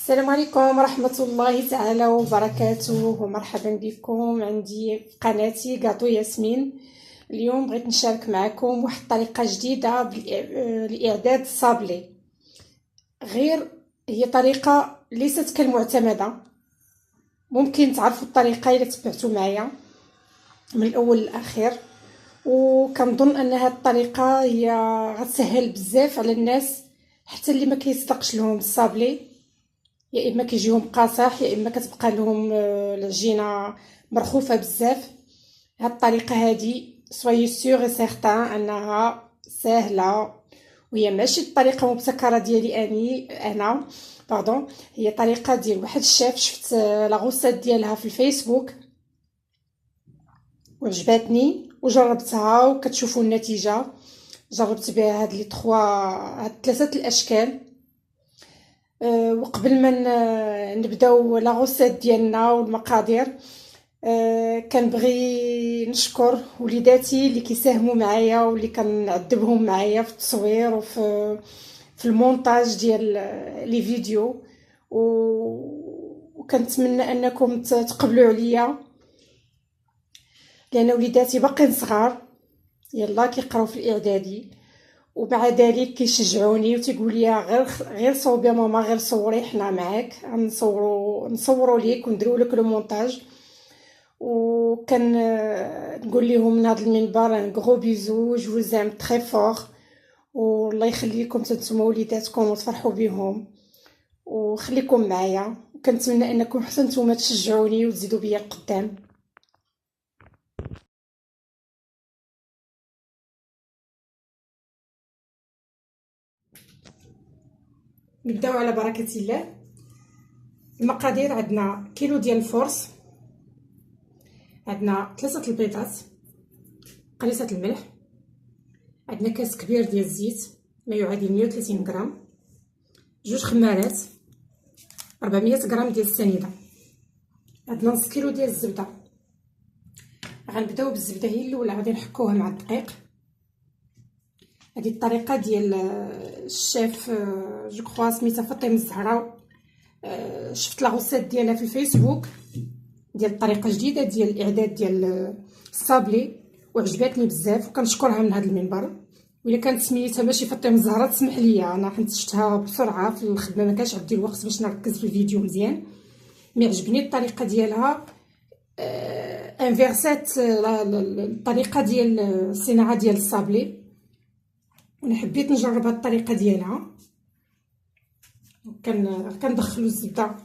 السلام عليكم ورحمة الله تعالى وبركاته، ومرحبا بكم عندي في قناتي كاطو ياسمين. اليوم بغيت نشارك معكم واحد الطريقة جديدة لإعداد الصابلي. غير هي طريقة ليست كالمعتمدة، ممكن تعرفوا الطريقة إذا تبعتوا معايا من الأول للأخير، وكنظن أن هاد الطريقة هي غتسهل بزاف على الناس، حتى اللي ما كيصدقش لهم الصابلي، يا اما كيجيهم قاصح يا اما كتبقى لهم العجينه مرخوفه بزاف. هاد الطريقه هادي سوي سيغ سيغتان انها سهله، وهي ماشي الطريقه مبتكره ديالي انا باردون، هي طريقه ديال واحد الشيف شفت لاغوسات ديالها في الفيسبوك وعجبتني وجربتها، وكتشوفوا النتيجه. جربت بها هاد لي 3 هاد 3 الاشكال. وقبل ما نبداو لا غوسيت ديالنا والمقادير، كنبغي نشكر وليداتي اللي كيساهموا معايا واللي كنعذبهم معايا في التصوير وفي المونتاج ديال لي فيديو، وكنتمنى انكم تقبلوا عليا، لان وليداتي باقيين صغار يلا كيقراو في الاعدادي، ومع ذلك كيشجعوني وتيقول لي غير صوبي يا ماما، غير صوري حنا معاك، نصوروا ليك ونديروا لك لو مونتاج. وكان نقول لهم من هذا المنبر ان غرو بيزو، جو زيم تري فور، والله يخليكم نتوما وليداتكم وتفرحوا بهم وخليكم معايا، وكنتمنى انكم حتى نتوما تشجعوني وتزيدوا بيا القدام. نبداو على بركه الله. المقادير: عندنا كيلو ديال الفرص، عندنا 3 البيضات، قليصه الملح، عندنا كاس كبير ديال الزيت ما يعادل 130 غرام، 2 خمارات، 400 غرام ديال السنيده، عندنا نص كيلو ديال الزبده. غنبداو بالزبده هي الاولى، غادي نحكوها مع الدقيق. هذه الطريقه ديال الشيف جو كخوا سميتها فاطمه الزهراء، شفت لاغوسيت ديالها في الفيسبوك ديال الطريقه جديده ديال الاعداد ديال الصابلي، وعجبتني بزاف وكنشكرها من هذا المنبر. وإلا كانت سميتها ماشي فاطمه الزهراء تسمح لي، انا حيت شفتها بسرعه في الخدمه ما كانش عندي الوقت باش نركز في الفيديو مزيان، مي عجبني الطريقه ديالها. انفيرسات الطريقه ديال الصناعه ديال الصابلي، وانا حبيت نجرب هاد الطريقه ديالها. كندخلوا الزبده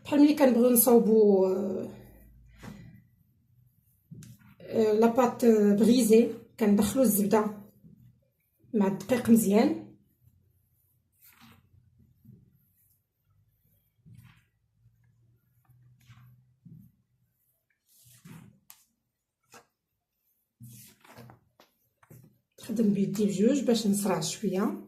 بحال ملي كنبغيو نصاوبوا لاباط بغيزي، كندخلوا الزبده مع الدقيق مزيان. نخدم بيدي بجوج باش نسرع شويه.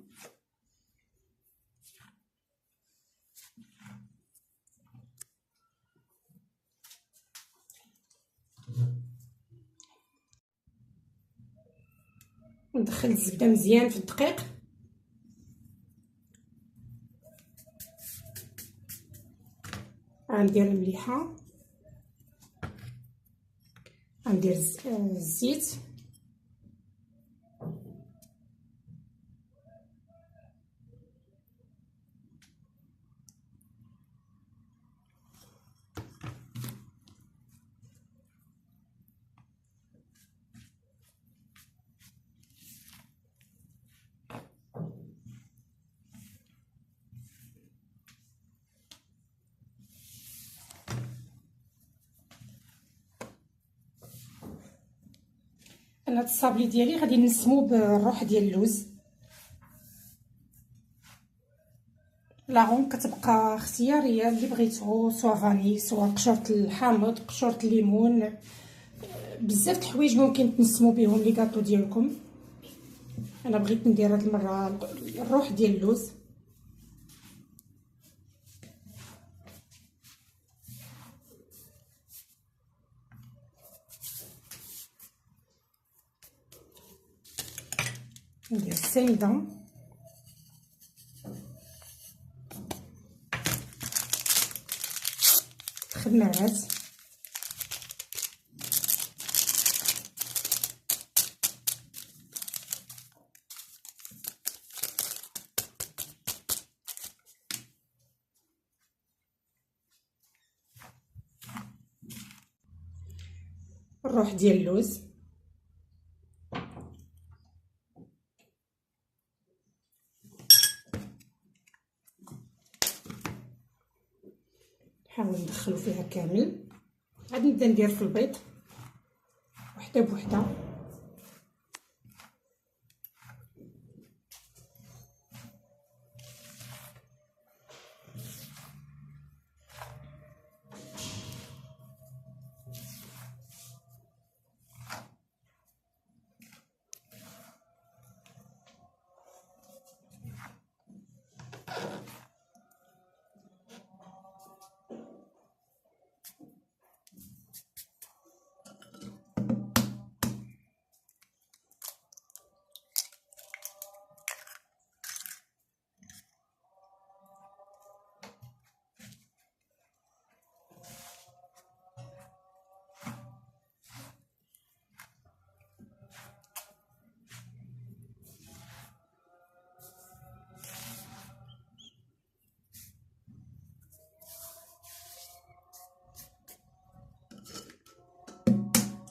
ندخل الزبده مزيان في الدقيق، غندير المليحه، غندير الزيت، انا هاد الصابلي ديالي غادي نسمو بالروح ديال اللوز. لاغون كتبقى اختياريه اللي بغيتو، سوا فاني سوا قشره الحامض قشره الليمون، بزاف د الحوايج ممكن تنسمو بهم لي كاطو ديالكم. انا بغيت ندير هاد المره الروح ديال اللوز. ندير السنيده، المرات. الروح ديال اللوز، نحاول ندخلو فيها كامل. غادي نبدا ندير في البيض وحده بوحده.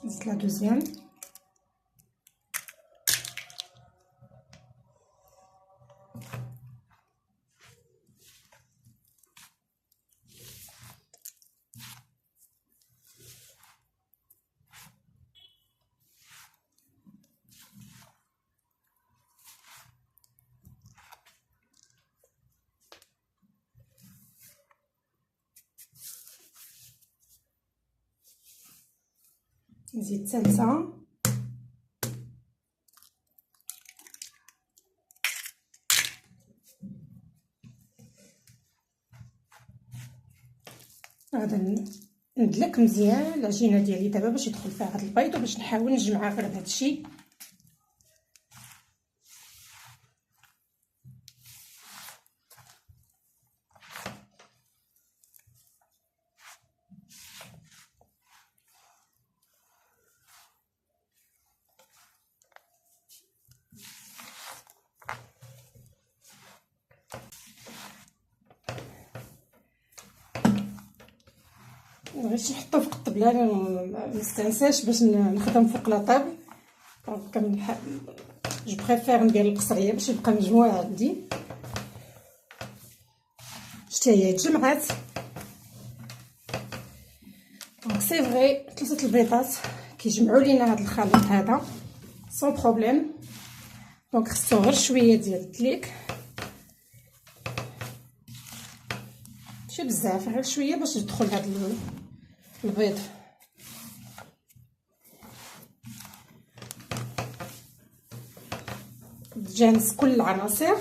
زدت لا دوزيام. نزيد الثالثه. غادا ندلك مزيان العجينه ديالي دابا باش يدخل فيها هذا البيض، وباش نحاول نجمعها غير بهذا الشيء. باش نحطو فوق الطبله، ما نستنساش باش نخدم فوق لاطابل. دونك جو بريفير ندير القصريه باش يبقى مجموع عندي. شتي هي تجمعات. دونك سي فري 3 البيضات كيجمعوا لينا هذا الخليط هذا سون بروبليم. دونك خصو غير شويه ديال الدليك، ماشي بزاف، غير شويه باش يدخل هذا البيض. تجانس كل العناصر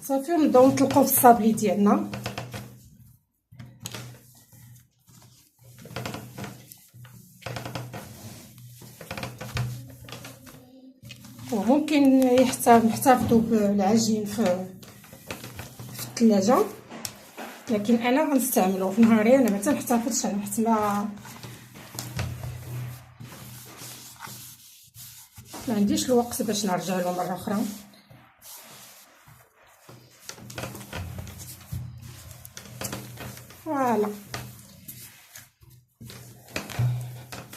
صافي، ونبداو نطلقو في الصابلي ديالنا. وممكن نحتفظوا بالعجين في الثلاجه، لكن انا غنستعملو في نهاري. انا ما تنحتفظش عليه حتى ما عنديش الوقت باش نرجع له مره اخرى. فوالا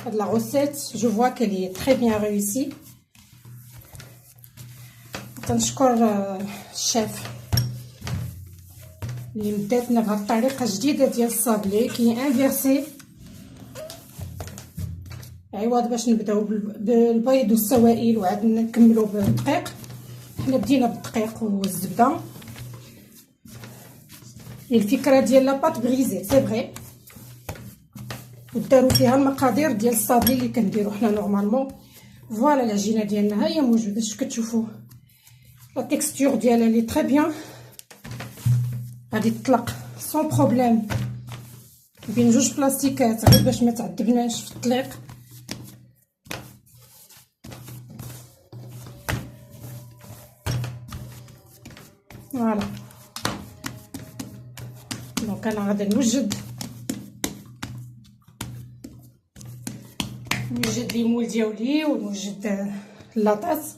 هاد لا غوسيت جو فوا كالي تري بيان ريوسي. كنشكر الشيف اللي مداتنا بهاد الطريقه جديده ديال الصابلي كي انفيرسي. عوض باش نبداو بالبيض والسوائل وعاد نكملوا بالدقيق، حنا بدينا بالدقيق والزبده. الفكره ديال لاباط بريزي سي فري، وداروا فيها المقادير ديال الصابلي اللي كنديرو حنا نورمالمون. فوالا العجينه ديالنا ها هي موجوده، شوف كتشوفوا لا تيكستور ديالها لي تري بيان. غادي تطلق سون بروبليم بين جوج بلاستيكات غير باش ما تعذبناش في الطليق. فوالا دونك انا غادي نوجد لي مول ديالي ونوجد لاطاس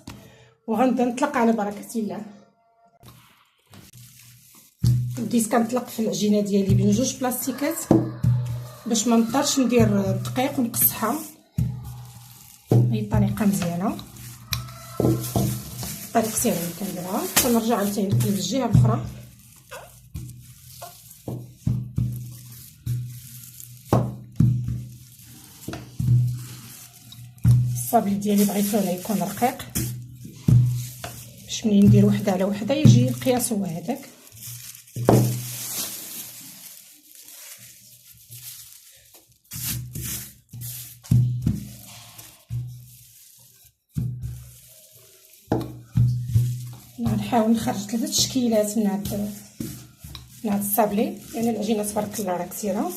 وغنبدا نطلق على بركه الله. بديت كنطلق في العجينه ديالي بين جوج بلاستيكات باش ما نضطرش ندير الدقيق ونقصحها. هي طريقه مزيانه، طريقه سهله كنديرها. كنرجع عاوتاني نقلب الجهه الاخرى. الصابلي ديالي بغيتو انا يكون رقيق باش ملي ندير وحده على وحده يجي القياس هو هذاك. غنحاول نخرج 3 تشكيلات من هاد الصابلي، يعني العجينه تبارك الله راه كثيره.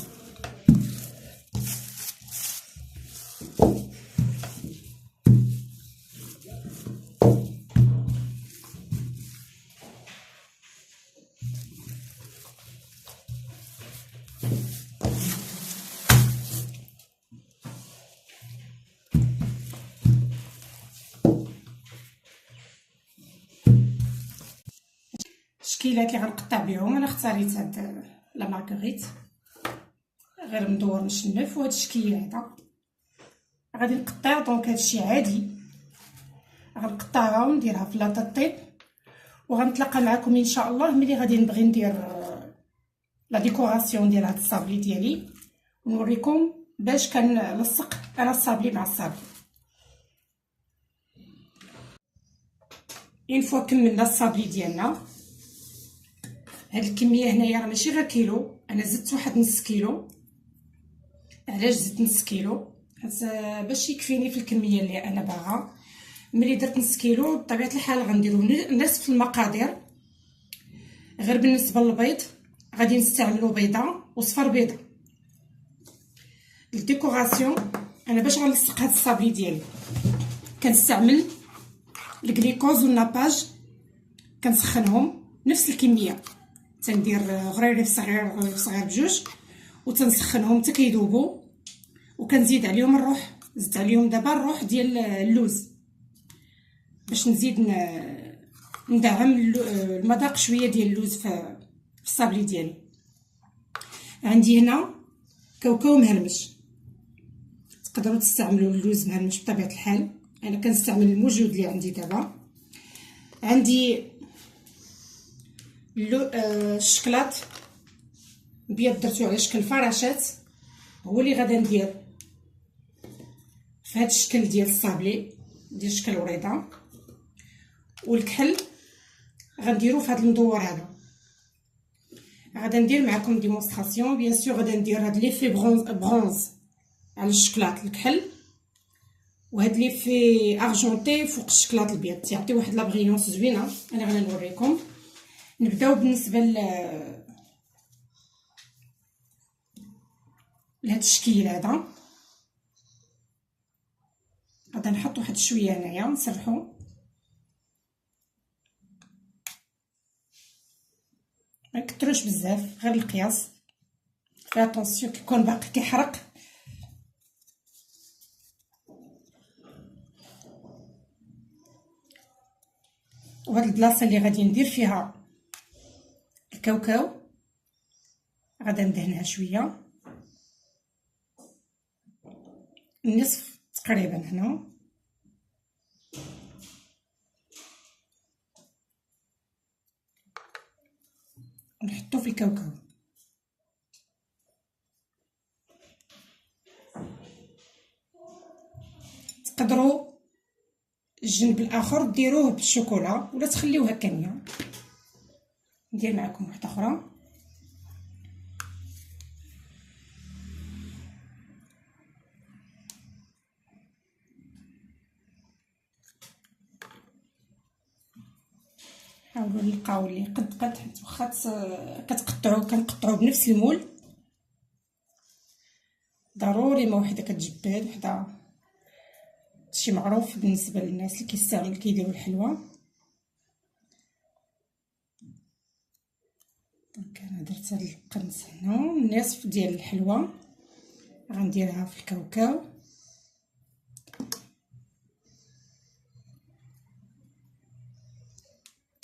التشكيلات اللي غنقطع بهم انا اختاريت هاد لا مارغريت، غير مدور مشنف. وهاد الشكل هذا غادي نقطع، دونك هادشي عادي غنقطعها ونديرها في لاطا طيب. وغنتلاقى معكم ان شاء الله ملي غادي نبغي ندير لا ديكوراسيون ديال هاد الصابلي ديالي، ونوريكم باش كنلصق انا الصابلي مع الصابلي. اون فوا كملنا الصابلي ديالنا، هاد الكميه هنايا راه ماشي غير كيلو، انا زدت واحد نص كيلو. علاش زدت نص كيلو؟ باش يكفيني في الكميه اللي انا باغا. ملي درت نص كيلو بطبيعه الحال غنديرو نصف المقادير. غير بالنسبه للبيض غادي نستعملو بيضه وصفر بيضه. الديكوراسيون انا باش غنلصق هاد الصابلي ديالي كنستعمل الكليكوز والناباج، كنسخنهم نفس الكميه، تندير غريري في صغير غريري في صغير بجوج وتنسخنهم حتى كيذوبوا. وكنزيد عليهم الروح، زدت عليهم دابا الروح ديال اللوز باش نزيد ندعم المذاق شويه ديال اللوز في الصابلي ديالي. عندي هنا كاوكاو مهرمش، تقدروا تستعملوا اللوز مهرمش بطبيعه الحال، انا كنستعمل الموجود اللي عندي دابا. عندي الشكلاط بيض درتو على شكل فراشات، هو اللي غادا ندير في هذا الشكل ديال الصابلي ديال شكل وريضه. والكحل غنديرو في هذا المدور هذا. غادا ندير معكم ديمونستراسيون بيان سور. غادا ندير هاد ليفي برونز على الشكلاط الكحل، وهاد ليفي ارجونتي فوق الشكلاط البيض، تيعطي واحد لا بريونس زوينه. انا غادي نوريكم. نبداو بالنسبه لهاد الشكل هذا. غادا نحط واحد شويه هنايا نسرحو، ما نكتروش بزاف، غير القياس. فيها طونسيون كيكون باقي كيحرق. وهاد البلاصه اللي غادي ندير فيها الكاوكاو غادا ندهنها شويه، النصف تقريبا هنا. نحطو في الكاوكاو. تقدروا الجنب الاخر ديروه بالشوكولا ولا تخليوه هكايا. ندير معكم واحده اخرى. حاولوا نلقاو اللي قد حيت واخا كنقطعوا بنفس المول. ضروري ما وحده كتجبد وحده، شي معروف بالنسبه للناس اللي كيستعملوا كيديروا الحلوى. دونك انا درت درت هاد القنت هنا، النصف ديال الحلوه غنديرها في الكاوكاو.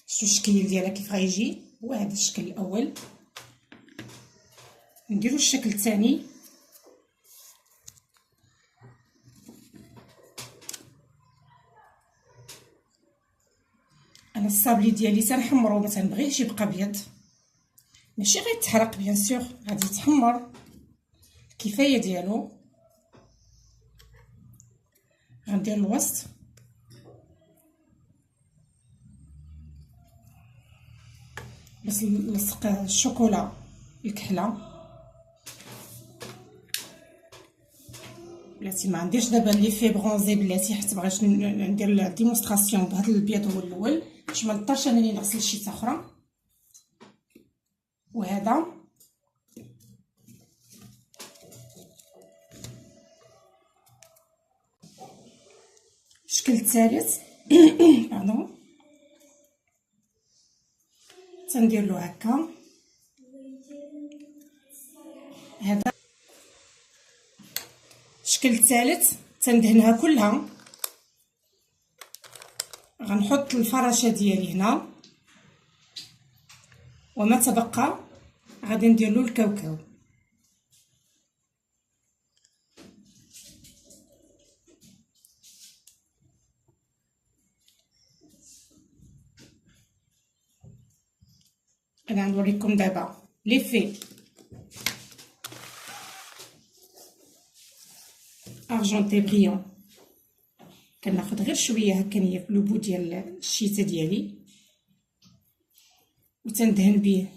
شتو الشكل ديالها كيف غيجي؟ هو هذا الشكل الاول. نديرو الشكل الثاني. انا الصابلي ديالي تنحمرو، ما تنبغيهش يبقى ابيض، ماشي غير يتحرق بيان سور، غادي يتحمر الكفايه ديالو. غندير الوسط باش نلصق الشوكولا الكحله. بلاتي ما عنديش دابا لي في برونزي بلاتي، حيت بغيت ندير ديمونستراسيون بهذا الابيض هو الاول باش ما نضطرش انني نغسل شي اخرى. وهذا الشكل الثالث باردون، تندير له هكا. هذا الشكل الثالث تندهنها كلها. غنحط الفراشه ديالي هنا، وما تبقى غادي ندير له الكاوكاو. انا غنوريكم دابا لي في ارجونتي بريون. كناخذ غير شويه هكا في لوبو ديال الشيته ديالي وتندهن به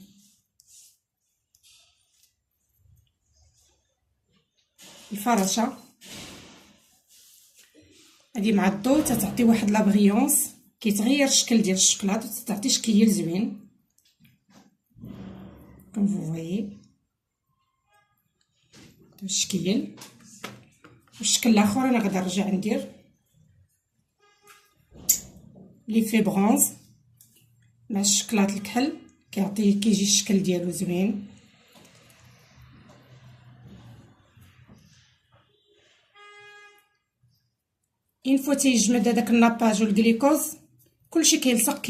الفرشه هذه مع الضوء تتعطي واحد لا بريونس، كيتغير الشكل ديال الشوكولاط وتعطي شكل زوين كوم فو فويي. الشكل والشكل الاخر انا غادي نرجع ندير لي في برونز مع الشكلاط الكحل، كيجي الشكل ديالو زوين. اين فوا تيجمد هذاك الناباج والغليكوز كلشي كيلصق،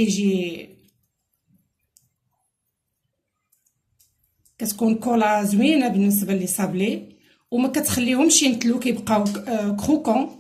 كتكون كولا زوينه بالنسبه لي صابلي، وما كتخليهمش ينتلو، كيبقاو كروكون